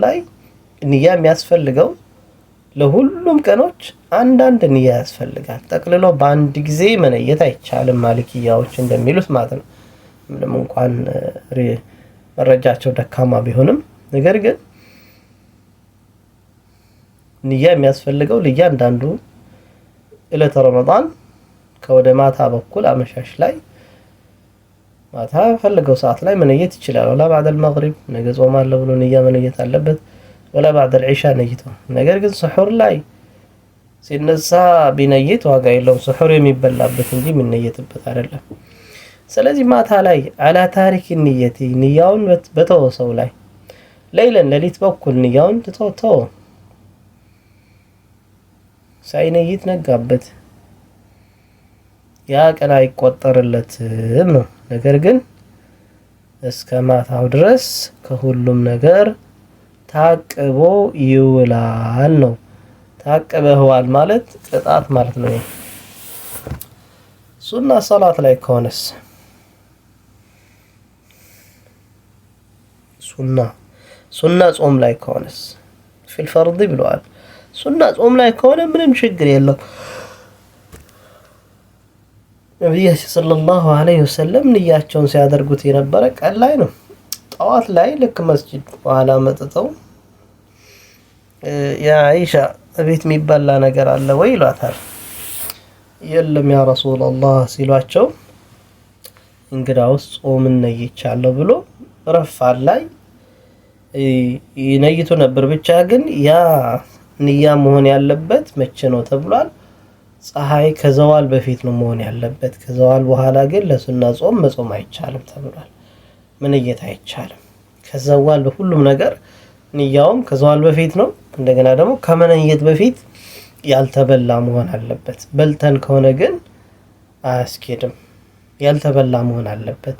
ላይ ንያ የሚያስፈልገው ለሁሉም ቀኖች አንዳንድ ንያ ያስፈልጋል። ጠቅልሎ በአንድ ጊዜ መነየት አይቻልም ማሊኪያዎች እንደሚሉት ማለት ነው። ምንም እንኳን መረጃቸው ደካማ ቢሆንም ነገር ግን ንያ የሚያስፈልገው ለእያንዳንዱ ዕለተ ረመዳን ከወደ ማታ በኩል አመሻሽ ላይ ማታ ፈልገው ሰዓት ላይ መነየት ይችላል። ወላ بعد المغرب ነገ ጾማለሁ ብሎ ንያ መነየት አለበት። ወላ بعد العشاء ነይቶ ነገር ግን ስሑር ላይ ሲነሳ ቢነየት ዋጋ የለውም። ስሑር የሚበላበት እንጂ የሚነየትበት አይደለም። ስለዚህ ማታ ላይ على تارك النية ንያውን በተወሰው ላይ ሌሊት ለሊት በኩል ንያውን ተተው ሳይነይት ነጋበት ያ ቀን አይቆጠርለትም ነው። ነገር ግን እስከ ማታው ድረስ ከሁሉም ነገር ታቅቦ ይውላል ነው። ታቅበህዋል ማለት ቅጣት ማለት ነው። ሱና ሰላት ላይ ከሆነስ ሱና ጾም ላይ ከሆነስ ፊል ፈርድ ብለዋል። ሱና ጾም ላይ ከሆነ ምንም ችግር የለው። ነብያችን ሰለላሁ ዐለይሂ ወሰለም ንያቸውን ሲያደርጉት የነበረ ቀን ላይ ነው። ጠዋት ላይ ልክ መስጂድ በኋላ መጥተው ያ አይሻ ቤት የሚበላ ነገር አለ ወይ ይሏታል። የለም ያ ረሱላህ ሲሏቸው እንግዳውስ ጾምን ነይቻለሁ ብሎ ረፋል ላይ ይነይቱ ነበር። ብቻ ግን ያ ንያ መሆን ያለበት መቼ ነው ተብሏል? ፀሐይ ከዘዋል በፊት ነው መሆን ያለበት። ከዘዋል በኋላ ግን ለሱና ጾም መጾም አይቻልም ተብሏል። መነየት አይቻልም። ከዘዋል በሁሉም ነገር ንያውም ከዘዋል በፊት ነው። እንደገና ደግሞ ከመነየት በፊት ያልተበላ መሆን አለበት። በልተን ከሆነ ግን አያስኬድም። ያልተበላ መሆን አለበት።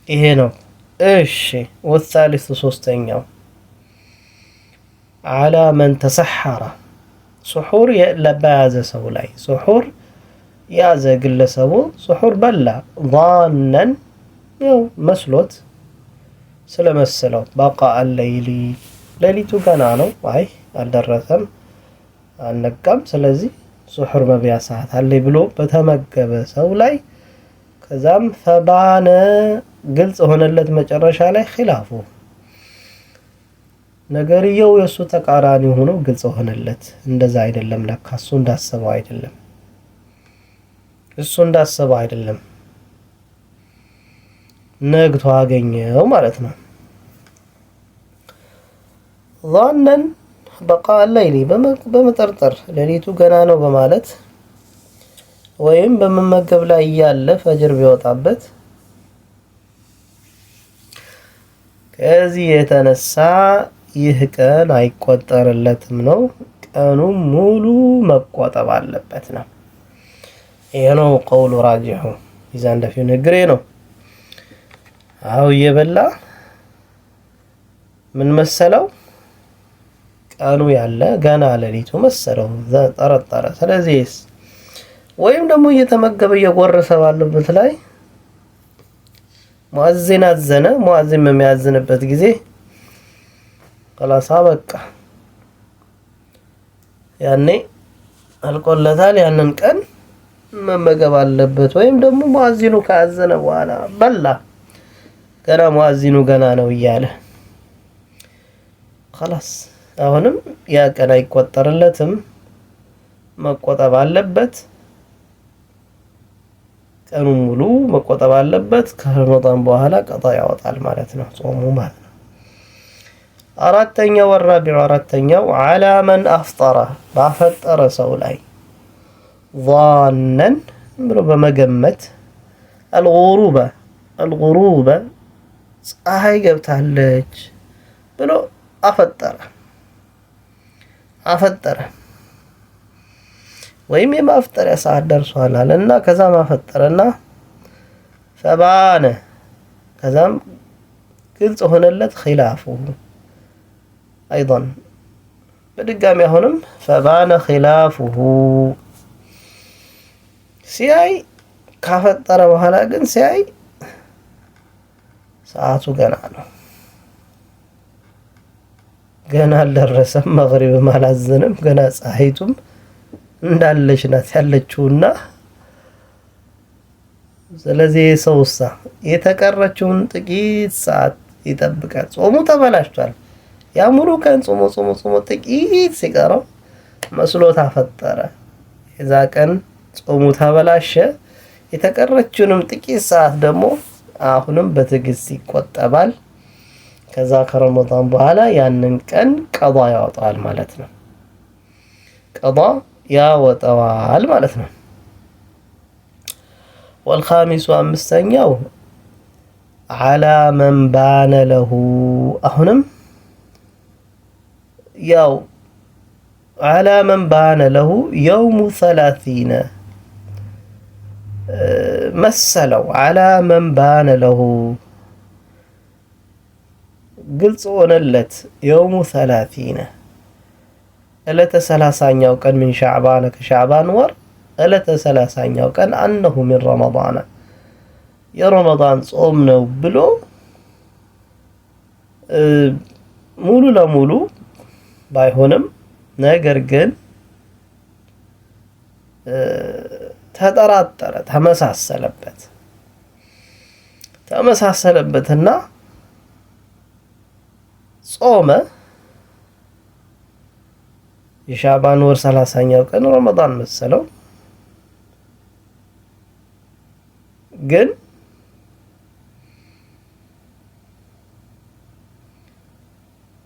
ይሄ ነው። እሺ والثالث ሶስተኛው على من تسحر سحور ለበያዘ ሰው ላይ سحور ያዘ ግለሰቡ سحور በላ ظانا ያው መስሎት ስለመሰለው بقاء الليل ሌሊቱ ገና ነው አይ አልደረሰም አልነቃም ስለዚህ سحور መብያ ሰዓት አለ ብሎ በተመገበ ሰው ላይ ከዛም ፈባነ ግልጽ ሆነለት መጨረሻ ላይ ኺላፉ ነገርየው የሱ ተቃራኒ ሆኖ ግልጽ ሆነለት። እንደዛ አይደለም ለካ እሱ እንዳሰበው አይደለም ነግቶ አገኘው ማለት ነው። ظانا بقاء الليل በመጠርጠር ሌሊቱ ገና ነው በማለት ወይም በመመገብ ላይ ያለ ፈጅር ቢወጣበት ከዚህ የተነሳ ይህ ቀን አይቆጠርለትም ነው። ቀኑ ሙሉ መቆጠብ አለበት ነው። ይሄ ነው ቀውሉ ራጂሁ ይዛን ደፊው ንግሬ ነው። አው እየበላ ምን መሰለው ቀኑ ያለ ገና ሌሊቱ መሰለው ጠረጠረ። ስለዚህ ወይም ደግሞ እየተመገበ እየጎረሰ ባለበት ላይ ሙአዚን አዘነ። ሙአዚን በሚያዝንበት ጊዜ خلاص በቃ ያኔ አልቆለታል። ያንን ቀን መመገብ አለበት። ወይም ደግሞ ሙአዚኑ ካዘነ በኋላ በላ ገና ሙአዚኑ ገና ነው እያለ خلاص አሁንም ያ ቀን አይቆጠርለትም መቆጠብ አለበት። ቀኑ ሙሉ መቆጠብ አለበት። ከረመዳን በኋላ ቀጣ ያወጣል ማለት ነው ጾሙ ማለት ነው። አራተኛው ወራቢዑ አራተኛው على من افطر ባፈጠረ ሰው ላይ ظانا ብሎ በመገመት الغروب ፀሐይ ገብታለች ብሎ አፈጠረ ወይም የማፍጠሪያ ሰዓት ደርሷል አለና ከዛ ማፈጠረና ፈባነ ከዛም ግልጽ ሆነለት ኺላፉ ايضا በድጋሚ አሁንም ፈባነ ኺላፉሁ ሲያይ ካፈጠረ በኋላ ግን ሲያይ ሰዓቱ ገና ነው ገና አልደረሰም፣ መግሪብም አላዘነም፣ ገና ፀሐይቱም እንዳለች ናት ያለችውና ስለዚህ ሰውሳ የተቀረችውን ጥቂት ሰዓት ይጠብቃል። ጾሙ ተበላሽቷል። ያ ሙሉ ቀን ጾሞ ጥቂት ሲቀረው መስሎት አፈጠረ። የዛ ቀን ጾሙ ተበላሸ። የተቀረችውንም ጥቂት ሰዓት ደግሞ አሁንም በትዕግስት ይቆጠባል። ከዛ ከረመዳን በኋላ ያንን ቀን ቀዷ ያወጣዋል ማለት ነው። ቀዷ ያወጣዋል ማለት ነው። والخامس አምስተኛው على من بان له አሁንም ያው على من بان له يوم 30 መሰለው على من بان له ግልጽ ሆነለት يوم 30 እለተ 30ኛው ቀን من شعبان ከሻዕባን ወር እለተ 30ኛው ቀን أنه من رمضان የረመዳን ጾም ነው ብሎ ሙሉ ለሙሉ ባይሆንም ነገር ግን ተጠራጠረ፣ ተመሳሰለበትና ጾመ። የሻዕባን ወር 30ኛው ቀን ረመዳን መሰለው፣ ግን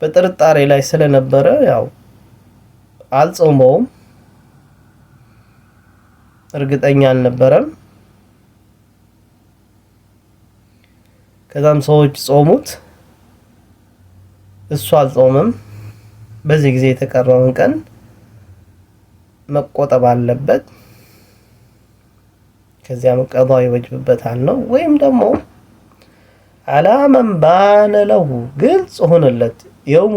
በጥርጣሬ ላይ ስለነበረ ያው አልጾመውም፣ እርግጠኛ አልነበረም። ከዛም ሰዎች ጾሙት፣ እሱ አልጾመም። በዚህ ጊዜ የተቀረውን ቀን መቆጠብ አለበት። ከዚያም ቀዷ ይወጅብበታል ነው። ወይም ደግሞ على من بان له ግልጽ ሆነለት يوم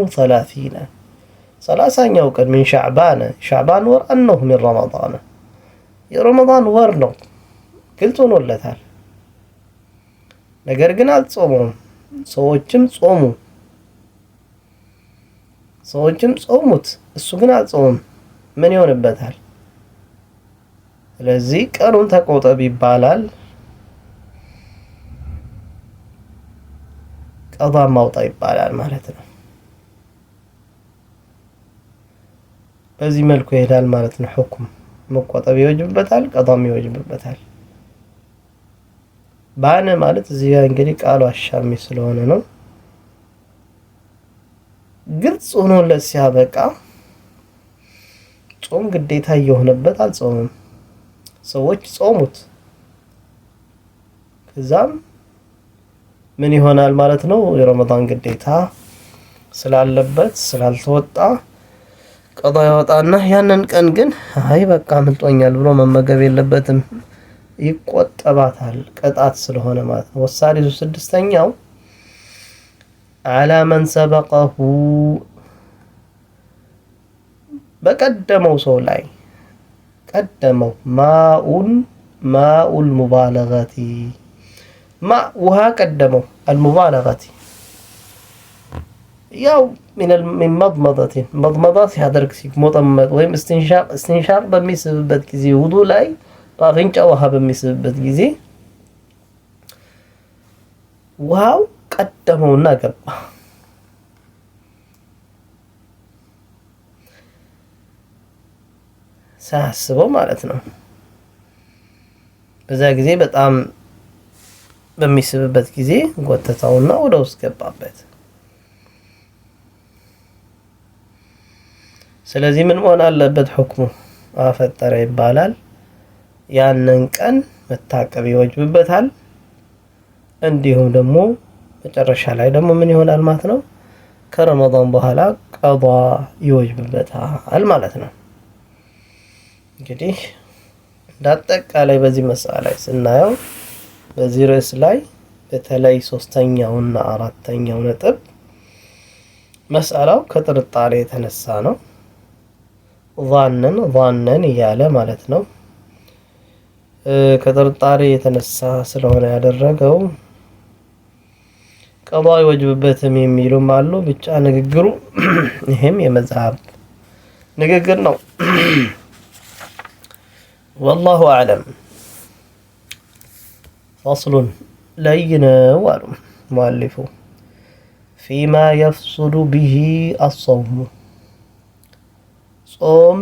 30ኛው ቀን من شعبان ወር أنه من رمضان የረመዳን ወር ነው፣ ግልጽ ሆኖለታል። ነገር ግን አልጾመም። ሰዎችም ጾሙት፣ እሱ ግን አልጾመም። ምን ይሆንበታል? ስለዚህ ቀኑን ተቆጠብ ይባላል። ቀዷ ማውጣ ይባላል ማለት ነው። በዚህ መልኩ ይሄዳል ማለት ነው። ሁክም መቆጠብ ይወጅብበታል፣ ቀዷም ይወጅብበታል። ባነ ማለት እዚህ ጋር እንግዲህ ቃሉ አሻሚ ስለሆነ ነው። ግልጽ ሆኖለት ሲያበቃ ጾም ግዴታ እየሆነበት አልጾመም። ሰዎች ጾሙት። ከዛም ምን ይሆናል ማለት ነው? የረመዳን ግዴታ ስላለበት ስላልተወጣ ቀዷ ያወጣና ያንን ቀን ግን አይ በቃ ምልጦኛል ብሎ መመገብ የለበትም፣ ይቆጠባታል። ቅጣት ስለሆነ ማለት ነው። ወሳሪሱ ስድስተኛው على من سبقه በቀደመው ሰው ላይ ቀደመው ማኡል ሙባለغቲ ውሃ ቀደመው المبالغة ያው من መضመضة ሲያደርግ ሲሞጠመጥ ወይም استنشاق በሚስብበት ጊዜ ውዱ ላይ በአፍንጫ ውሃ በሚስብበት ጊዜ ውሃው ቀደመውና ገባ። ሳያስበው ማለት ነው። በዛ ጊዜ በጣም በሚስብበት ጊዜ ጎተታውና ወደ ውስጥ ገባበት። ስለዚህ ምን መሆን አለበት? ሁክሙ አፈጠረ ይባላል። ያንን ቀን መታቀብ ይወጅብበታል። እንዲሁም ደግሞ መጨረሻ ላይ ደግሞ ምን ይሆናል ማለት ነው? ከረመዳን በኋላ ቀዷ ይወጅብበታል ማለት ነው። እንግዲህ እንዳጠቃላይ በዚህ መስአላ ላይ ስናየው በዚህ ርዕስ ላይ በተለይ ሶስተኛውና አራተኛው ነጥብ መስአላው ከጥርጣሬ የተነሳ ነው። ظنن እያለ ማለት ነው። ከጥርጣሬ የተነሳ ስለሆነ ያደረገው ቀዷ ይወጅብበትም የሚሉም አሉ። ብቻ ንግግሩ ይሄም የመዝሀብ ንግግር ነው። ወላሁ አዕለም። ፈስሉን ለይነው አሉ ሙአሊፉ ፊማ የፍሱዱ ቢሂ አሰውሙ ጾም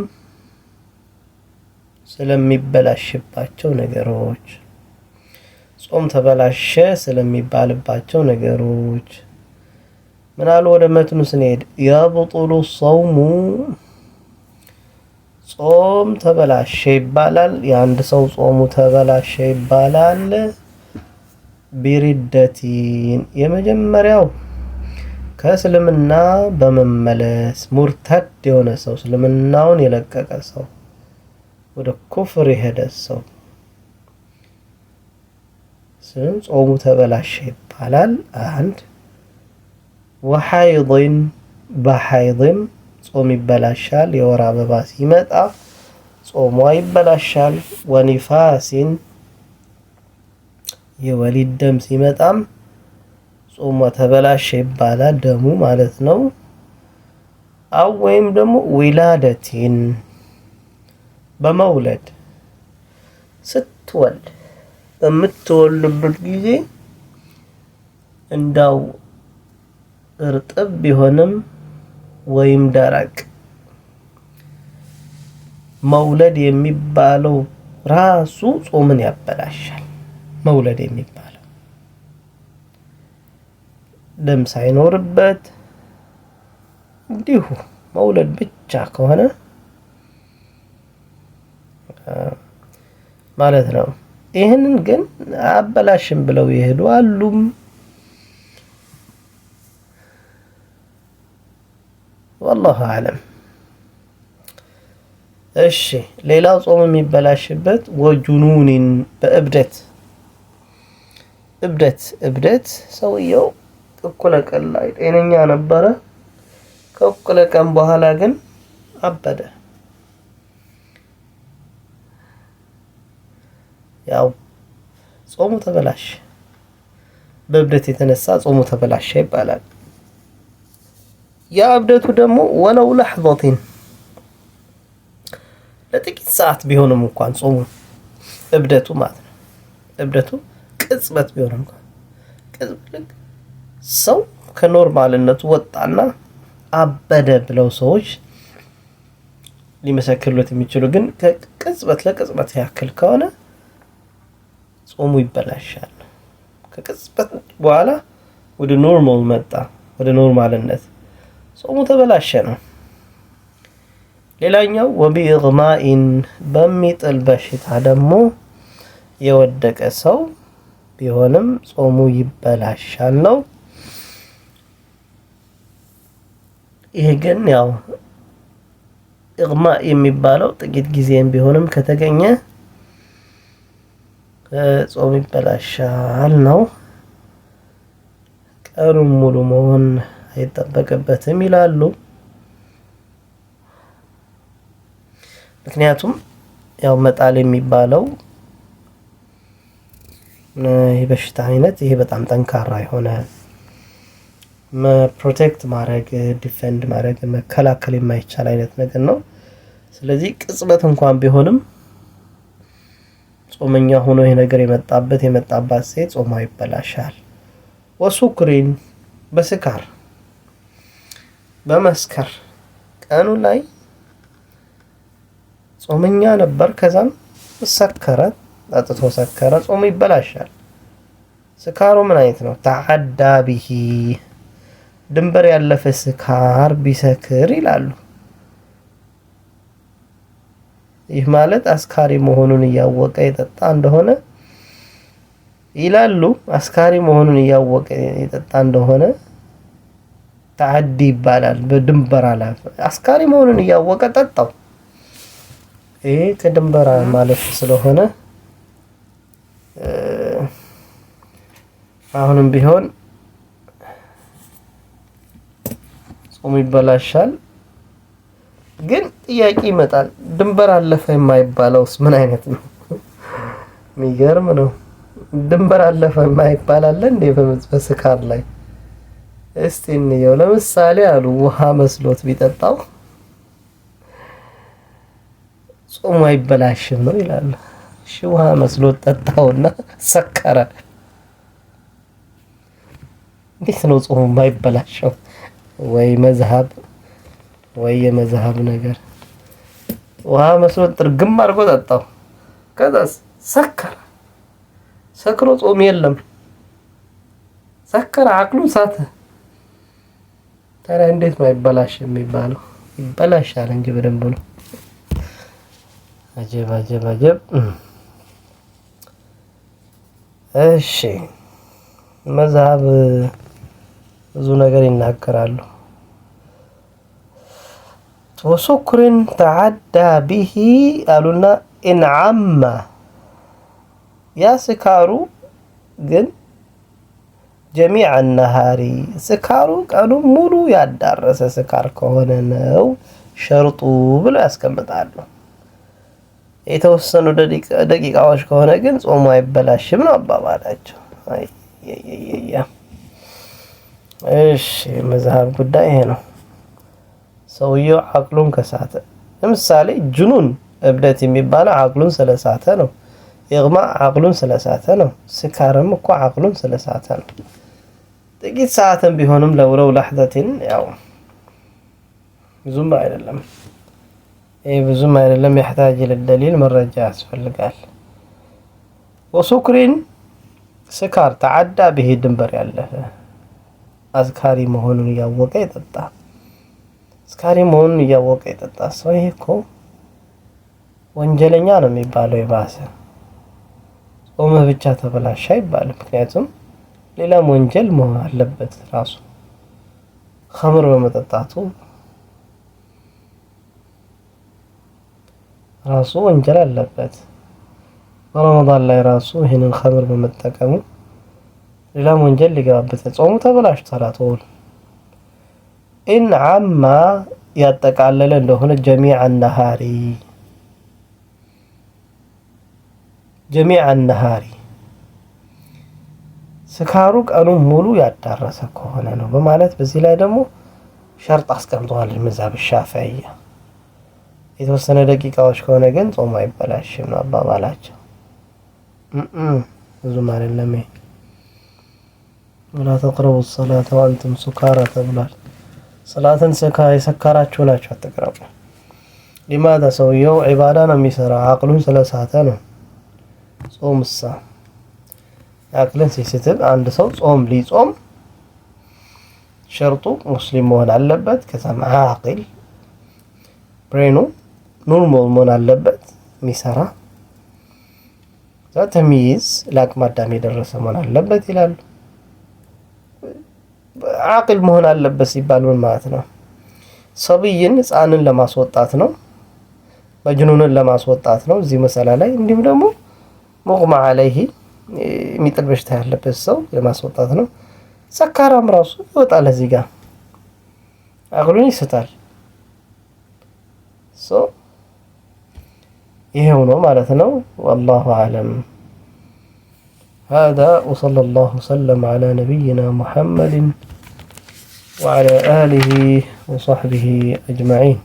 ስለሚበላሽባቸው ነገሮች፣ ጾም ተበላሸ ስለሚባልባቸው ነገሮች ምናሉ ወደ መትኑ ስንሄድ የብጡሉ ሰውሙ ጾም ተበላሸ ይባላል። የአንድ ሰው ጾሙ ተበላሸ ይባላል ቢሪደቲን የመጀመሪያው ከእስልምና በመመለስ ሙርተድ የሆነ ሰው እስልምናውን የለቀቀ ሰው ወደ ኩፍር የሄደ ሰው ጾሙ ተበላሸ ይባላል። አንድ ወሐይድን በሐይድም ጾም ይበላሻል። የወር አበባ ሲመጣ ጾሟ ይበላሻል። ወኒፋሲን የወሊድ ደም ሲመጣም ጾሟ ተበላሸ ይባላል። ደሙ ማለት ነው። አው ወይም ደግሞ ዊላደቲን በመውለድ ስትወልድ በምትወልድበት ጊዜ እንዳው እርጥብ ቢሆንም ወይም ደረቅ መውለድ የሚባለው ራሱ ጾምን ያበላሻል። መውለድ የሚባለው ደም ሳይኖርበት እንዲሁ መውለድ ብቻ ከሆነ ማለት ነው። ይህንን ግን አበላሽም ብለው ይሄዱ አሉም። والله أعلم። እሺ ሌላው ጾም የሚበላሽበት ወጁኑኒን በእብደት እብደት ሰውየው እኩለ ቀን ላይ ጤነኛ ነበረ። ከእኩለ ቀን በኋላ ግን አበደ። ያው ጾሙ ተበላሽ፣ በእብደት የተነሳ ጾሙ ተበላሽ ይባላል። ያ እብደቱ ደግሞ ወለው ለሕظቲን ለጥቂት ሰዓት ቢሆንም እንኳን ጾሙ እብደቱ ማለት ነው። እብደቱ ቅጽበት ቢሆንም እንኳን ቅጽበት ሰው ከኖርማልነቱ ወጣና አበደ ብለው ሰዎች ሊመሰክሩለት የሚችሉ ግን ከቅጽበት ለቅጽበት ያክል ከሆነ ጾሙ ይበላሻል። ከቅጽበት በኋላ ወደ ኖርማል መጣ፣ ወደ ኖርማልነት ጾሙ ተበላሸ ነው። ሌላኛው ወቢኢግማኢን በሚጥል በሽታ ደግሞ የወደቀ ሰው ቢሆንም ጾሙ ይበላሻል ነው። ይሄ ግን ያው ኢግማእ የሚባለው ጥቂት ጊዜም ቢሆንም ከተገኘ ጾም ይበላሻል ነው። ቀኑን ሙሉ መሆን አይጠበቅበትም ይላሉ። ምክንያቱም ያው መጣል የሚባለው የበሽታ አይነት ይሄ በጣም ጠንካራ የሆነ ፕሮቴክት ማድረግ ዲፌንድ ማድረግ መከላከል የማይቻል አይነት ነገር ነው። ስለዚህ ቅጽበት እንኳን ቢሆንም ጾመኛ ሆኖ ይሄ ነገር የመጣባት ሴት ጾሟ ይበላሻል። ወሱክሪን በስካር በመስከር ቀኑ ላይ ጾመኛ ነበር፣ ከዛም ሰከረ፣ አጥቶ ሰከረ፣ ጾሙ ይበላሻል። ስካሩ ምን አይነት ነው? ተዓዳ ቢሂ ድንበር ያለፈ ስካር ቢሰክር ይላሉ። ይህ ማለት አስካሪ መሆኑን እያወቀ የጠጣ እንደሆነ ይላሉ። አስካሪ መሆኑን እያወቀ የጠጣ እንደሆነ ተዓዲ ይባላል። በድንበር አላፈ። አስካሪ መሆኑን እያወቀ ጠጣው፣ ይሄ ከድንበር ማለፍ ስለሆነ አሁንም ቢሆን ጾሙ ይበላሻል። ግን ጥያቄ ይመጣል፣ ድንበር አለፈ የማይባለውስ ምን አይነት ነው? የሚገርም ነው። ድንበር አለፈ የማይባል አለ እንዴ በስካር ላይ? እስቲ እንየው። ለምሳሌ አሉ ውሃ መስሎት ቢጠጣው ጾሙ አይበላሽም ነው ይላል። እሺ ውሃ መስሎት ጠጣውና ሰከረ፣ እንዴት ነው ጾሙ የማይበላሸው? ወይ መዝሀብ ወይ የመዝሀብ ነገር። ውሃ መስሎት ጥርግም አድርጎ ጠጣው፣ ከዛስ ሰከረ። ሰክሮ ጾም የለም፣ ሰከረ፣ አቅሉን ሳተ። ታዲያ እንዴት ነው አይበላሽም የሚባለው? ይበላሻል እንጂ በደንብ ነው። አጀብ አጀብ አጀብ። እሺ መዝሀብ ብዙ ነገር ይናገራሉ። ወሱክርን ተዓዳ ቢሂ አሉና ኢንዓማ ያ ስካሩ ግን ጀሚዕ ነሃሪ ስካሩ ቀኑ ሙሉ ያዳረሰ ስካር ከሆነ ነው ሸርጡ ብለው ያስቀምጣሉ። የተወሰኑ ደቂቃዎች ከሆነ ግን ጾሙ አይበላሽም ነው አባባላቸው። እሺ መዝሀብ ጉዳይ ይሄ ነው። ሰውየው አቅሉን ከሳተ ለምሳሌ ጅኑን እብደት የሚባለው አቅሉን ስለሳተ ነው። ኢግማ አቅሉን ስለሳተ ነው። ስካርም እኮ አቅሉን ስለሳተ ነው። ጥቂት ሰዓትም ቢሆንም ለውለው ለሕዘትን ያው ብዙም አይደለም። ይሄ ብዙም አይደለም። يحتاج للدليل መረጃ ያስፈልጋል። ወሱክሪን ስካር ተዓዳ ቢሂ ድንበር ያለፈ አስካሪ መሆኑን እያወቀ ይጠጣ። አስካሪ መሆኑን እያወቀ ይጠጣ ሰው ይሄ እኮ ወንጀለኛ ነው የሚባለው። የባሰ ጾምህ ብቻ ተበላሽ አይባልም። ምክንያቱም ሌላም ወንጀል መሆን አለበት። ራሱ ኸምር በመጠጣቱ ራሱ ወንጀል አለበት። በረመዳን ላይ ራሱ ይሄንን ኸምር በመጠቀሙ ሌላም ወንጀል ሊገባበት ጾሙ ተበላሽቷል። አትወል ኢን አማ ያጠቃለለ እንደሆነ ጀሚዕ ነሃሪ ስካሩ ቀኑ ሙሉ ያዳረሰ ከሆነ ነው በማለት በዚህ ላይ ደግሞ ሸርጥ አስቀምጠዋል። መዝሀብ ሻፊዒ የተወሰነ ደቂቃዎች ከሆነ ግን ጾሙ አይበላሽም ነው አባባላቸው። ብዙም አይደለም። ወላ ተቅረቡ ሰላተ ወአንቱም ሱካራ ተብሏል። ሰላትን የሰካራችሁ ናችሁ አትቅረቡ። ሊማዳ ሰውየው ዒባዳ ነው የሚሰራው አቅሉን ስለሳተ ነው። ጾምሳ አቅልን ሲስትል አንድ ሰው ጾም ሊጾም ሸርጡ ሙስሊም መሆን አለበት። ከዛም አቂል ብሬኑ ኖርማል መሆን አለበት የሚሰራ ተሚይዝ ለአቅመ አዳም የደረሰ መሆን አለበት ይላሉ። አቂል መሆን አለበት ሲባል ምን ማለት ነው? ሰብይን ህፃንን ለማስወጣት ነው፣ መጅኑንን ለማስወጣት ነው እዚህ መሰላ ላይ። እንዲሁም ደግሞ ሙግማ አለይሂ የሚጥል በሽታ ያለበት ሰው ለማስወጣት ነው። ሰካራም ራሱ ይወጣል እዚህ ጋር አቅሉን ይስታል። ይሄው ነው ማለት ነው። والله أعلم. هذا وصلى الله وسلم على نبينا محمد وعلى آله وصحبه أجمعين.